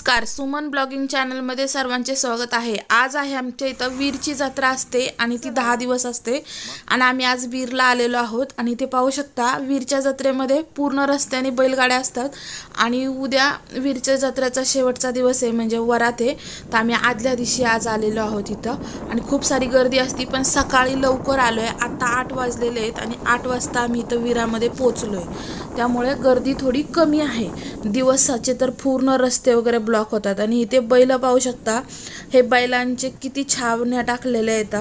नमस्कार, सुमन ब्लॉगिंग चॅनलमध्ये सर्वांचे स्वागत आहे। आज आहे आमच्या इथं वीरची जत्रा असते आणि ती 10 दिवस असते आणि आम्ही आज वीरला आलेलो आहोत आणि ते पाहू शकता वीरच्या जत्रेमध्ये पूर्ण रस्त्याने बैलगाड्या असतात आणि उद्या वीरच्या जत्रेचा शेवटचा दिवस आहे म्हणजे वरात आहे। तर आम्ही आदल्या दिवशी आज आलेलो आहोत इथं आणि खूप सारी गर्दी असती पण सकाळी लवकर आलोय। आता 8 वाजलेले आहेत आणि 8 वाजता आम्ही इथं वीरामध्ये पोहोचलोय, त्यामुळे गर्दी थोडी कमी आहे। दिवसाचे तर पूर्ण रस्ते वगैरे ब्लॉक होतात आणि इथे बैल पाहू शकता, हे बैलांचे किती छावण्या टाकलेल्या आहेत।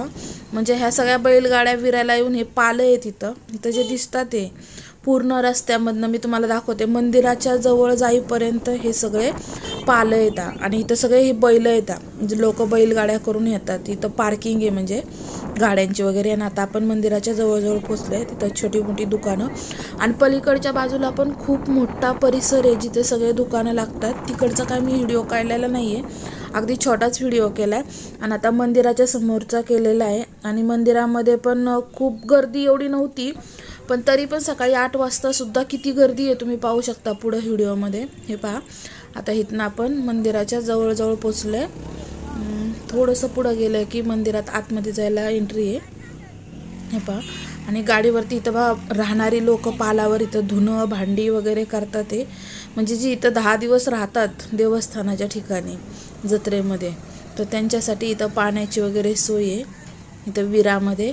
म्हणजे ह्या सगळ्या बैलगाड्या विरायला येऊन हे पालं आहेत इथं जे दिसतात ते पूर्ण रस्त्यामधनं मी तुम्हाला दाखवते। मंदिराच्या जवळ जाईपर्यंत हे सगळे पालं येतात आणि इथं सगळे हे बैल येतात, म्हणजे लोक बैलगाड्या करून येतात। इथं पार्किंग आहे म्हणजे गाड्यांची वगैरे। आणि आता आपण मंदिराच्या जवळ पोहोचलोय, तिथं छोटी मोठी दुकानं आणि पलीकडच्या बाजूला पण खूप मोठा परिसर आहे जिथे सगळे दुकानं लागतात। तिकडचा काय मी व्हिडिओ काढलेला नाहीये, अगदी छोटाच व्हिडिओ केलाय आणि आता मंदिराच्या समोरचा केलेला आहे। आणि मंदिरामध्ये पण खूप गर्दी एवढी नव्हती, पण तरी पण सकाळी 8 वाजता सुद्धा किती गर्दी आहे तुम्ही पाहू शकता पुढे व्हिडिओमध्ये। हे पहा, आता इथनं आपण मंदिराच्या जवळ पोहोचलोय। थोडंसं पुढं गेलं की मंदिरात आतमध्ये जायला एंट्री आहे। हे पहा, आणि गाडीवरती इथं राहणारी लोक पालावर इथं धुणं भांडी वगैरे करतात ते, म्हणजे जी इथं 10 दिवस राहतात देवस्थानाच्या ठिकाणी जत्रेमध्ये, तर त्यांच्यासाठी इथं पाण्याची वगैरे सोय आहे। इथं विरामध्ये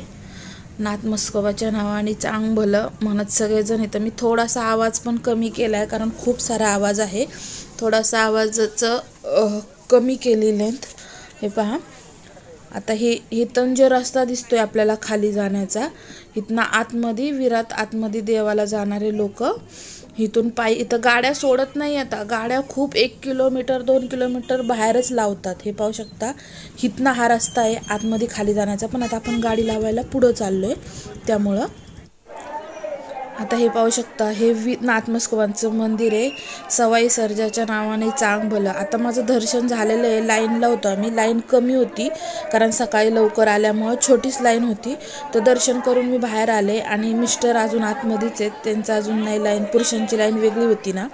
नाथ मस्कोबाच्या नावाने चांग भलं म्हणत सगळेजण इथं। मी थोडासा आवाज पण कमी केला आहे कारण खूप सारा आवाज आहे, थोडासा आवाजाचं कमी केलेलं आहे। हे पहा, आता इथून जो रस्ता दिसतोय आपल्याला खाली जाण्याचा, इथनं आतमध्ये विरात आतमध्ये देवाला जाणारे लोक इथून पायी, इथं गाड्या सोडत नाही। आता गाड्या खूप 1 किलोमीटर 2 किलोमीटर बाहेरच लावतात। हे पाहू शकता, इथनं हा रस्ता आहे आतमध्ये खाली जाण्याचा, पण आता आपण गाडी लावायला पुढं चाललोय त्यामुळं। आता हे पाहू शकता, हे नाथ मस्कोबांचं मंदिर आहे, सवाई सर्जाच्या नावाने चांग भलं। आता माझं दर्शन झालेलं आहे, लाईनला होतं आम्ही, लाईन कमी होती कारण सकाळी लवकर आल्यामुळं छोटीच लाईन होती। तर दर्शन करून मी बाहेर आले आणि मिस्टर अजून आतमध्येच आहेत, त्यांचं अजून नाही लाईन, पुरुषांची लाईन वेगळी होती ना,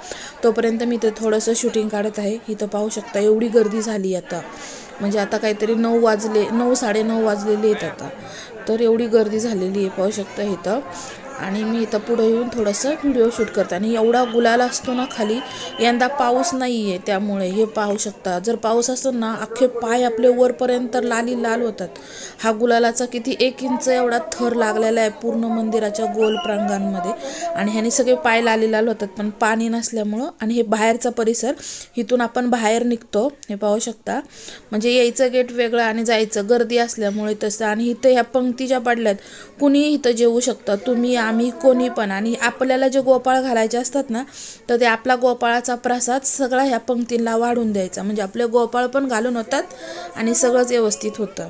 तोपर्यंत मी इथं थोडंसं शूटिंग काढत आहे। इथं पाहू शकता एवढी गर्दी झाली आता, म्हणजे आता काहीतरी 9 वाजले, 9 साडेनऊ वाजलेले आहेत आता, तर एवढी गर्दी झालेली आहे पाहू शकता इथं। आणि मी इथं पुढे येऊन थोडंसं व्हिडिओ शूट करते आणि एवढा गुलाल असतो ना खाली, यंदा पाऊस नाही आहे त्यामुळे हे पाहू शकता। जर पाऊस असतो ना अख्खे पाय आपले वरपर्यंत लाल होतात। हा गुलालाचा किती 1 इंच एवढा थर लागलेला आहे पूर्ण मंदिराच्या गोल प्रांगणामध्ये आणि ह्याने सगळे पाय लाल होतात, पण पाणी नसल्यामुळं। आणि हे बाहेरचा परिसर, इथून आपण बाहेर निघतो, हे पाहू शकता, म्हणजे यायचं गेट वेगळं आणि जायचं गर्दी असल्यामुळे तसं। आणि इथं ह्या पंक्ती ज्या पडल्यात, कुणी इथं जेवू शकतं, तुम्ही आम्ही कोणी पण। आणि आपल्याला जे गोपाळ घालायचे असतात ना, तर ते आपला गोपाळाचा प्रसाद सगळा ह्या पंक्तीला वाढून द्यायचा, म्हणजे आपले गोपाळ पण घालून होतात आणि सगळंच व्यवस्थित होतं।